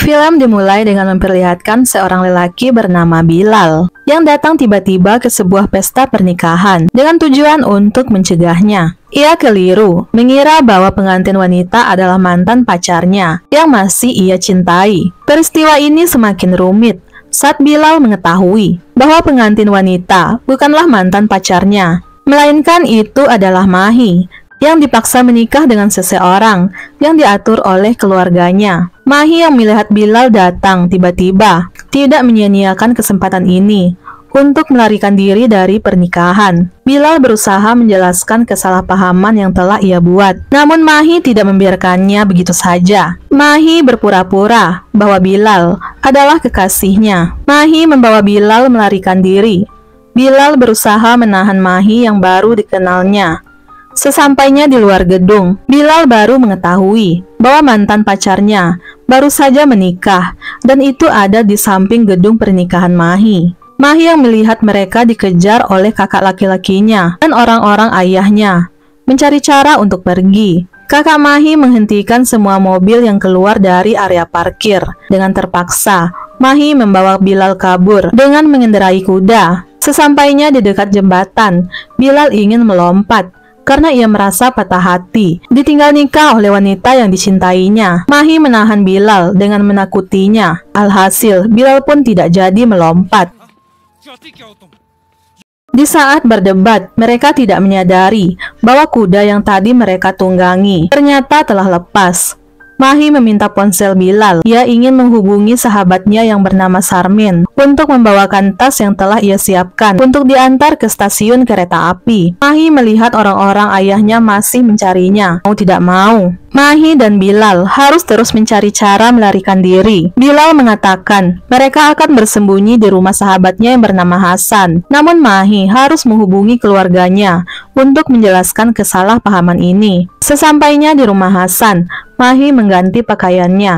Film dimulai dengan memperlihatkan seorang lelaki bernama Bilal yang datang tiba-tiba ke sebuah pesta pernikahan dengan tujuan untuk mencegahnya. Ia keliru, mengira bahwa pengantin wanita adalah mantan pacarnya yang masih ia cintai. Peristiwa ini semakin rumit saat Bilal mengetahui bahwa pengantin wanita bukanlah mantan pacarnya, melainkan itu adalah Mahi yang dipaksa menikah dengan seseorang yang diatur oleh keluarganya. Mahi yang melihat Bilal datang tiba-tiba tidak menyia-nyiakan kesempatan ini untuk melarikan diri dari pernikahan. Bilal berusaha menjelaskan kesalahpahaman yang telah ia buat, namun Mahi tidak membiarkannya begitu saja. Mahi berpura-pura bahwa Bilal adalah kekasihnya. Mahi membawa Bilal melarikan diri. Bilal berusaha menahan Mahi yang baru dikenalnya. Sesampainya di luar gedung, Bilal baru mengetahui bahwa mantan pacarnya baru saja menikah dan itu ada di samping gedung pernikahan Mahi. Mahi yang melihat mereka dikejar oleh kakak laki-lakinya dan orang-orang ayahnya, mencari cara untuk pergi. Kakak Mahi menghentikan semua mobil yang keluar dari area parkir. Dengan terpaksa, Mahi membawa Bilal kabur dengan mengendarai kuda. Sesampainya di dekat jembatan, Bilal ingin melompat karena ia merasa patah hati ditinggal nikah oleh wanita yang dicintainya. Mahi menahan Bilal dengan menakutinya. Alhasil, Bilal pun tidak jadi melompat. Di saat berdebat, mereka tidak menyadari bahwa kuda yang tadi mereka tunggangi ternyata telah lepas. Mahi meminta ponsel Bilal. Ia ingin menghubungi sahabatnya yang bernama Sarmin untuk membawakan tas yang telah ia siapkan untuk diantar ke stasiun kereta api. Mahi melihat orang-orang ayahnya masih mencarinya. Mau tidak mau, Mahi dan Bilal harus terus mencari cara melarikan diri. Bilal mengatakan mereka akan bersembunyi di rumah sahabatnya yang bernama Hasan. Namun Mahi harus menghubungi keluarganya untuk menjelaskan kesalahpahaman ini. Sesampainya di rumah Hasan, Mahi mengganti pakaiannya.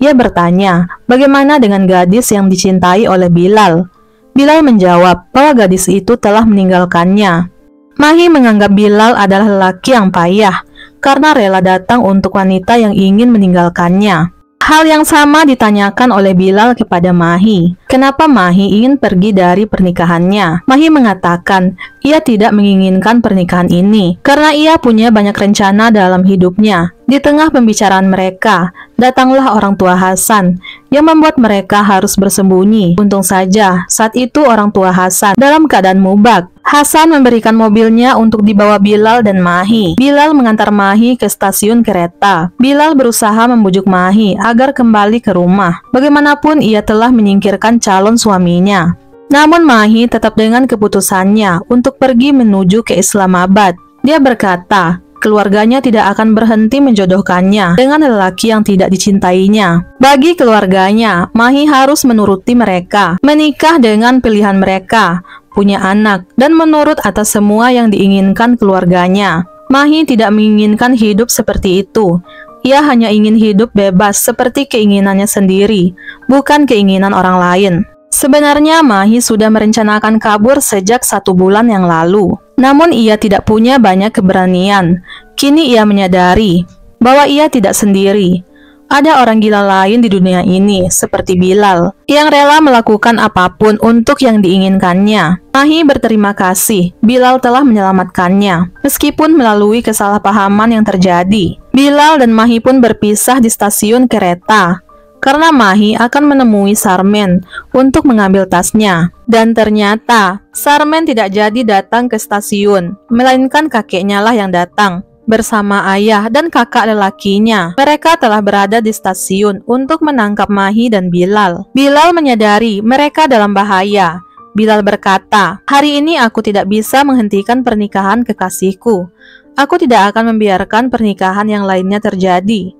Ia bertanya, bagaimana dengan gadis yang dicintai oleh Bilal? Bilal menjawab bahwa gadis itu telah meninggalkannya. Mahi menganggap Bilal adalah lelaki yang payah karena rela datang untuk wanita yang ingin meninggalkannya. Hal yang sama ditanyakan oleh Bilal kepada Mahi. Kenapa Mahi ingin pergi dari pernikahannya? Mahi mengatakan ia tidak menginginkan pernikahan ini karena ia punya banyak rencana dalam hidupnya. Di tengah pembicaraan mereka, datanglah orang tua Hasan yang membuat mereka harus bersembunyi. Untung saja saat itu orang tua Hasan dalam keadaan mubak. Hasan memberikan mobilnya untuk dibawa Bilal dan Mahi. Bilal mengantar Mahi ke stasiun kereta. Bilal berusaha membujuk Mahi agar kembali ke rumah. Bagaimanapun ia telah menyingkirkan calon suaminya. Namun Mahi tetap dengan keputusannya untuk pergi menuju ke Islamabad. Dia berkata, keluarganya tidak akan berhenti menjodohkannya dengan lelaki yang tidak dicintainya. Bagi keluarganya, Mahi harus menuruti mereka, menikah dengan pilihan mereka, punya anak, dan menurut atas semua yang diinginkan keluarganya. Mahi tidak menginginkan hidup seperti itu. Ia hanya ingin hidup bebas seperti keinginannya sendiri, bukan keinginan orang lain. Sebenarnya Mahi sudah merencanakan kabur sejak 1 bulan yang lalu. Namun ia tidak punya banyak keberanian. Kini ia menyadari bahwa ia tidak sendiri. Ada orang gila lain di dunia ini, seperti Bilal, yang rela melakukan apapun untuk yang diinginkannya. Mahi berterima kasih, Bilal telah menyelamatkannya, meskipun melalui kesalahpahaman yang terjadi. Bilal dan Mahi pun berpisah di stasiun kereta, karena Mahi akan menemui Sarmen untuk mengambil tasnya. Dan ternyata, Sarmen tidak jadi datang ke stasiun, melainkan kakeknya lah yang datang. Bersama ayah dan kakak lelakinya, mereka telah berada di stasiun untuk menangkap Mahi dan Bilal. Bilal menyadari mereka dalam bahaya. Bilal berkata, hari ini aku tidak bisa menghentikan pernikahan kekasihku. Aku tidak akan membiarkan pernikahan yang lainnya terjadi.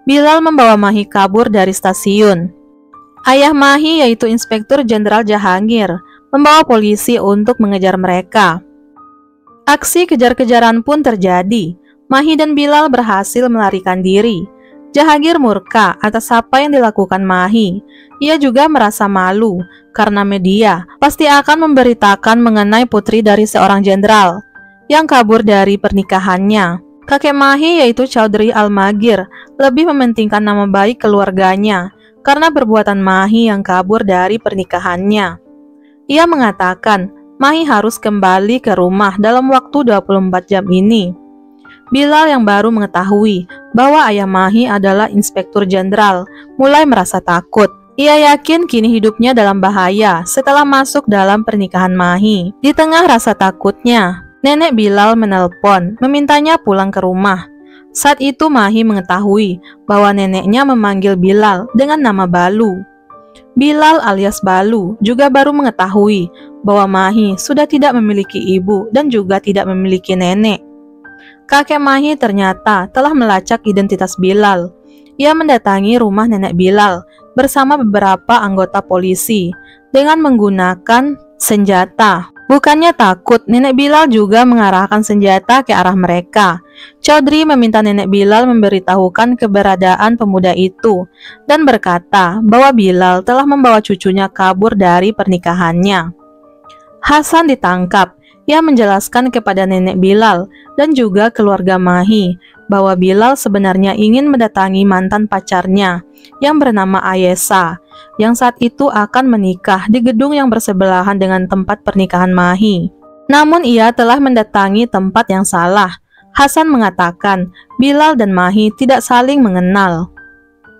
Bilal membawa Mahi kabur dari stasiun. Ayah Mahi, yaitu Inspektur Jenderal Jahangir, membawa polisi untuk mengejar mereka. Aksi kejar-kejaran pun terjadi. Mahi dan Bilal berhasil melarikan diri. Jahangir murka atas apa yang dilakukan Mahi. Ia juga merasa malu karena media pasti akan memberitakan mengenai putri dari seorang jenderal yang kabur dari pernikahannya. Kakek Mahi, yaitu Chaudhry Al-Magir, lebih mementingkan nama baik keluarganya karena perbuatan Mahi yang kabur dari pernikahannya. Ia mengatakan Mahi harus kembali ke rumah dalam waktu 24 jam ini. Bilal yang baru mengetahui bahwa ayah Mahi adalah inspektur jenderal mulai merasa takut. Ia yakin kini hidupnya dalam bahaya setelah masuk dalam pernikahan Mahi. Di tengah rasa takutnya, nenek Bilal menelpon memintanya pulang ke rumah. Saat itu Mahi mengetahui bahwa neneknya memanggil Bilal dengan nama Balu. Bilal alias Balu juga baru mengetahui bahwa Mahi sudah tidak memiliki ibu dan juga tidak memiliki nenek. Kakek Mahi ternyata telah melacak identitas Bilal. Ia mendatangi rumah nenek Bilal bersama beberapa anggota polisi dengan menggunakan senjata. Bukannya takut, nenek Bilal juga mengarahkan senjata ke arah mereka. Chaudhry meminta nenek Bilal memberitahukan keberadaan pemuda itu dan berkata bahwa Bilal telah membawa cucunya kabur dari pernikahannya. Hasan ditangkap. Ia menjelaskan kepada nenek Bilal dan juga keluarga Mahi bahwa Bilal sebenarnya ingin mendatangi mantan pacarnya yang bernama Ayesha, yang saat itu akan menikah di gedung yang bersebelahan dengan tempat pernikahan Mahi. Namun ia telah mendatangi tempat yang salah. Hasan mengatakan Bilal dan Mahi tidak saling mengenal.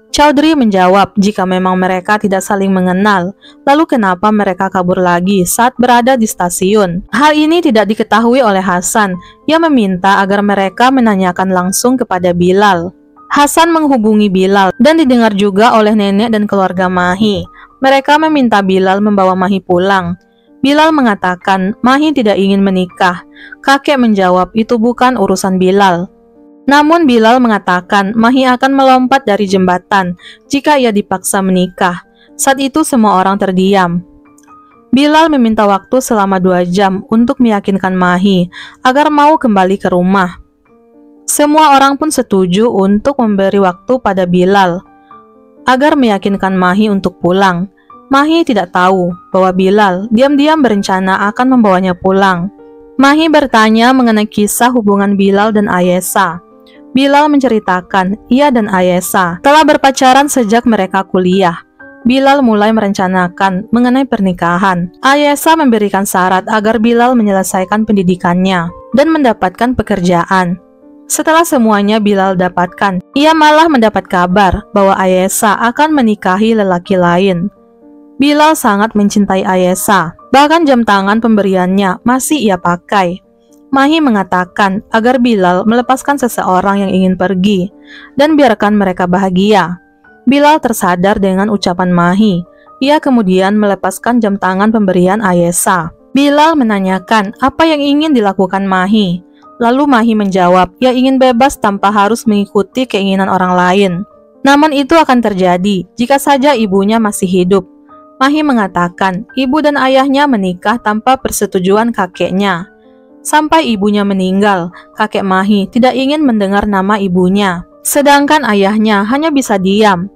Chaudhry menjawab jika memang mereka tidak saling mengenal, lalu kenapa mereka kabur lagi saat berada di stasiun? Hal ini tidak diketahui oleh Hasan. Ia meminta agar mereka menanyakan langsung kepada Bilal. Hasan menghubungi Bilal dan didengar juga oleh nenek dan keluarga Mahi. Mereka meminta Bilal membawa Mahi pulang. Bilal mengatakan Mahi tidak ingin menikah. Kakek menjawab itu bukan urusan Bilal. Namun Bilal mengatakan Mahi akan melompat dari jembatan jika ia dipaksa menikah. Saat itu semua orang terdiam. Bilal meminta waktu selama 2 jam untuk meyakinkan Mahi agar mau kembali ke rumah. Semua orang pun setuju untuk memberi waktu pada Bilal agar meyakinkan Mahi untuk pulang. Mahi tidak tahu bahwa Bilal diam-diam berencana akan membawanya pulang. Mahi bertanya mengenai kisah hubungan Bilal dan Ayesha. Bilal menceritakan ia dan Ayesha telah berpacaran sejak mereka kuliah. Bilal mulai merencanakan mengenai pernikahan. Ayesha memberikan syarat agar Bilal menyelesaikan pendidikannya dan mendapatkan pekerjaan. Setelah semuanya Bilal dapatkan, ia malah mendapat kabar bahwa Ayesha akan menikahi lelaki lain. Bilal sangat mencintai Ayesha, bahkan jam tangan pemberiannya masih ia pakai. Mahi mengatakan agar Bilal melepaskan seseorang yang ingin pergi dan biarkan mereka bahagia. Bilal tersadar dengan ucapan Mahi. Ia kemudian melepaskan jam tangan pemberian Ayesha. Bilal menanyakan apa yang ingin dilakukan Mahi. Lalu Mahi menjawab ia ingin bebas tanpa harus mengikuti keinginan orang lain. Namun itu akan terjadi jika saja ibunya masih hidup. Mahi mengatakan ibu dan ayahnya menikah tanpa persetujuan kakeknya. Sampai ibunya meninggal, kakek Mahi tidak ingin mendengar nama ibunya. Sedangkan ayahnya hanya bisa diam.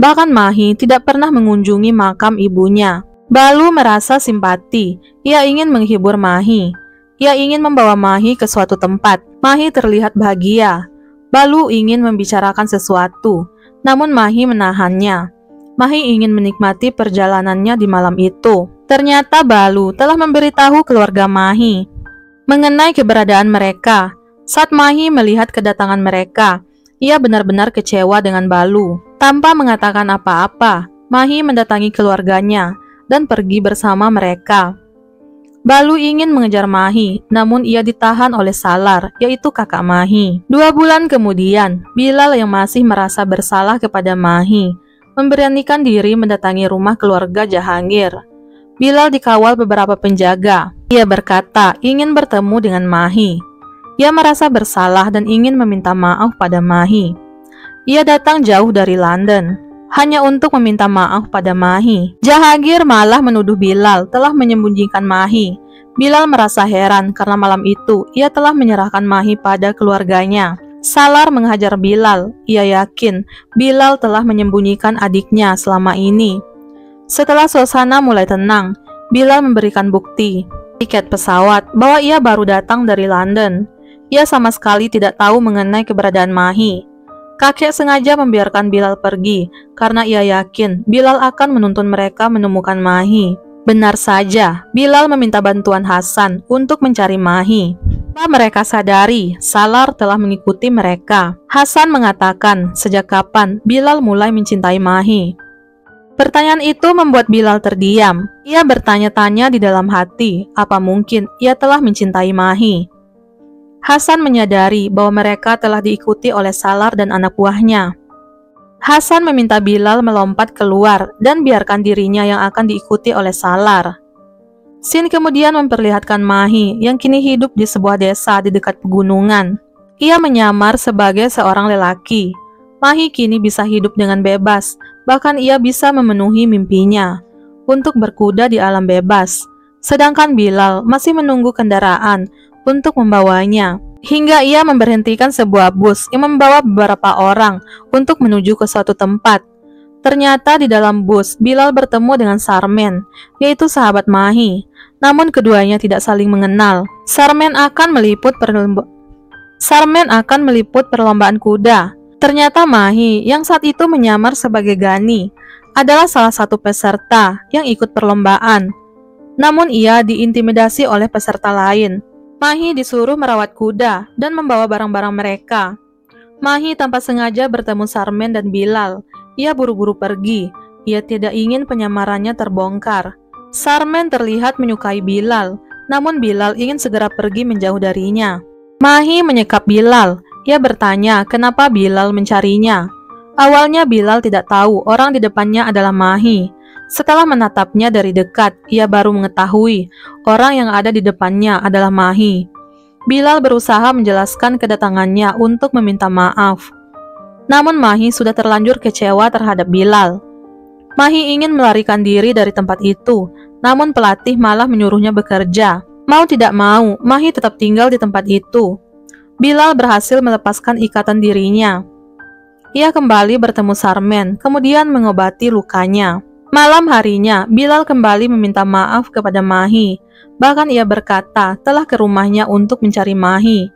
Bahkan Mahi tidak pernah mengunjungi makam ibunya. Balu merasa simpati. Ia ingin menghibur Mahi. Ia ingin membawa Mahi ke suatu tempat. Mahi terlihat bahagia. Balu ingin membicarakan sesuatu, namun Mahi menahannya. Mahi ingin menikmati perjalanannya di malam itu. Ternyata Balu telah memberitahu keluarga Mahi mengenai keberadaan mereka. Saat Mahi melihat kedatangan mereka, ia benar-benar kecewa dengan Balu. Tanpa mengatakan apa-apa, Mahi mendatangi keluarganya dan pergi bersama mereka. Balu ingin mengejar Mahi, namun ia ditahan oleh Salar, yaitu kakak Mahi. 2 bulan kemudian, Bilal yang masih merasa bersalah kepada Mahi memberanikan diri mendatangi rumah keluarga Jahangir. Bilal dikawal beberapa penjaga. Ia berkata ingin bertemu dengan Mahi. Ia merasa bersalah dan ingin meminta maaf pada Mahi. Ia datang jauh dari London hanya untuk meminta maaf pada Mahi. Jahangir malah menuduh Bilal telah menyembunyikan Mahi. Bilal merasa heran karena malam itu ia telah menyerahkan Mahi pada keluarganya. Salar menghajar Bilal. Ia yakin Bilal telah menyembunyikan adiknya selama ini. Setelah suasana mulai tenang, Bilal memberikan bukti tiket pesawat bahwa ia baru datang dari London. Ia sama sekali tidak tahu mengenai keberadaan Mahi. Kakek sengaja membiarkan Bilal pergi karena ia yakin Bilal akan menuntun mereka menemukan Mahi. Benar saja, Bilal meminta bantuan Hasan untuk mencari Mahi. Tanpa mereka sadari, Salar telah mengikuti mereka. Hasan mengatakan sejak kapan Bilal mulai mencintai Mahi. Pertanyaan itu membuat Bilal terdiam. Ia bertanya-tanya di dalam hati, apa mungkin ia telah mencintai Mahi. Hasan menyadari bahwa mereka telah diikuti oleh Salar dan anak buahnya. Hasan meminta Bilal melompat keluar dan biarkan dirinya yang akan diikuti oleh Salar. Sin kemudian memperlihatkan Mahi yang kini hidup di sebuah desa di dekat pegunungan. Ia menyamar sebagai seorang lelaki. Mahi kini bisa hidup dengan bebas, bahkan ia bisa memenuhi mimpinya untuk berkuda di alam bebas. Sedangkan Bilal masih menunggu kendaraan untuk membawanya, hingga ia memberhentikan sebuah bus yang membawa beberapa orang untuk menuju ke suatu tempat. Ternyata di dalam bus, Bilal bertemu dengan Sarmen, yaitu sahabat Mahi. Namun keduanya tidak saling mengenal. Sarmen akan meliput perlombaan kuda. Ternyata Mahi, yang saat itu menyamar sebagai Gani, adalah salah satu peserta yang ikut perlombaan. Namun ia diintimidasi oleh peserta lain. Mahi disuruh merawat kuda dan membawa barang-barang mereka. Mahi tanpa sengaja bertemu Sarmen dan Bilal. Ia buru-buru pergi. Ia tidak ingin penyamarannya terbongkar. Sarmen terlihat menyukai Bilal, namun Bilal ingin segera pergi menjauh darinya. Mahi menyekap Bilal. Ia bertanya kenapa Bilal mencarinya. Awalnya Bilal tidak tahu orang di depannya adalah Mahi. Setelah menatapnya dari dekat, ia baru mengetahui orang yang ada di depannya adalah Mahi. Bilal berusaha menjelaskan kedatangannya untuk meminta maaf. Namun Mahi sudah terlanjur kecewa terhadap Bilal. Mahi ingin melarikan diri dari tempat itu, namun pelatih malah menyuruhnya bekerja. Mau tidak mau, Mahi tetap tinggal di tempat itu. Bilal berhasil melepaskan ikatan dirinya. Ia kembali bertemu Sarmen, kemudian mengobati lukanya. Malam harinya, Bilal kembali meminta maaf kepada Mahi. Bahkan ia berkata telah ke rumahnya untuk mencari Mahi.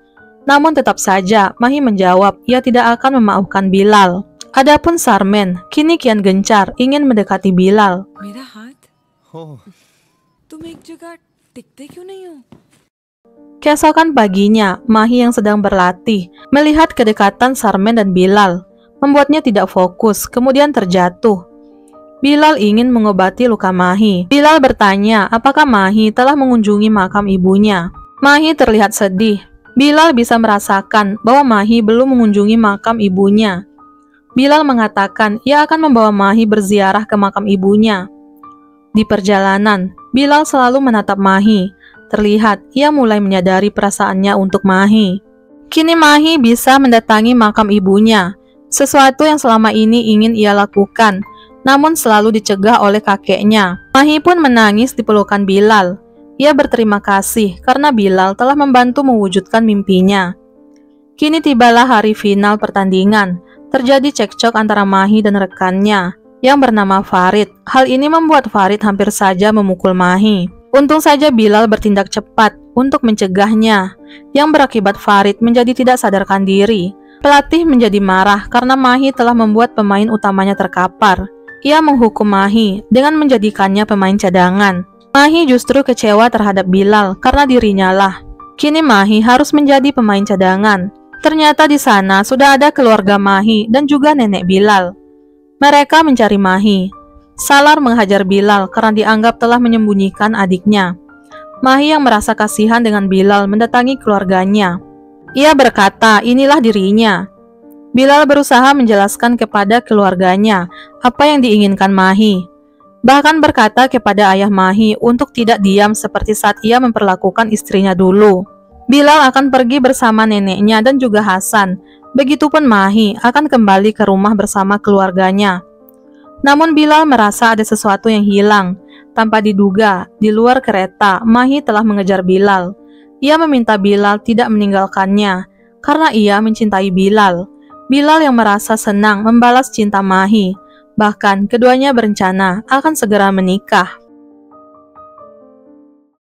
Namun tetap saja, Mahi menjawab ia tidak akan memaafkan Bilal. Adapun Sarmen, kini kian gencar ingin mendekati Bilal. मेरा हाथ तुम एक जगह टिकते क्यों नहीं हो? Keesokan paginya, Mahi yang sedang berlatih melihat kedekatan Sarmen dan Bilal, membuatnya tidak fokus, kemudian terjatuh. Bilal ingin mengobati luka Mahi. Bilal bertanya apakah Mahi telah mengunjungi makam ibunya. Mahi terlihat sedih. Bilal bisa merasakan bahwa Mahi belum mengunjungi makam ibunya. Bilal mengatakan ia akan membawa Mahi berziarah ke makam ibunya. Di perjalanan, Bilal selalu menatap Mahi. Terlihat ia mulai menyadari perasaannya untuk Mahi. Kini Mahi bisa mendatangi makam ibunya, sesuatu yang selama ini ingin ia lakukan, namun selalu dicegah oleh kakeknya. Mahi pun menangis di pelukan Bilal. Ia berterima kasih karena Bilal telah membantu mewujudkan mimpinya. Kini tibalah hari final pertandingan. Terjadi cekcok antara Mahi dan rekannya yang bernama Farid. Hal ini membuat Farid hampir saja memukul Mahi. Untung saja Bilal bertindak cepat untuk mencegahnya, yang berakibat Farid menjadi tidak sadarkan diri. Pelatih menjadi marah karena Mahi telah membuat pemain utamanya terkapar. Ia menghukum Mahi dengan menjadikannya pemain cadangan. Mahi justru kecewa terhadap Bilal karena dirinya lah. Kini Mahi harus menjadi pemain cadangan. Ternyata di sana sudah ada keluarga Mahi dan juga nenek Bilal. Mereka mencari Mahi. Salar menghajar Bilal karena dianggap telah menyembunyikan adiknya. Mahi yang merasa kasihan dengan Bilal mendatangi keluarganya. Ia berkata inilah dirinya. Bilal berusaha menjelaskan kepada keluarganya apa yang diinginkan Mahi. Bahkan berkata kepada ayah Mahi untuk tidak diam seperti saat ia memperlakukan istrinya dulu. Bilal akan pergi bersama neneknya dan juga Hasan. Begitupun Mahi akan kembali ke rumah bersama keluarganya. Namun Bilal merasa ada sesuatu yang hilang. Tanpa diduga, di luar kereta, Mahi telah mengejar Bilal. Ia meminta Bilal tidak meninggalkannya, karena ia mencintai Bilal. Bilal yang merasa senang membalas cinta Mahi. Bahkan keduanya berencana akan segera menikah.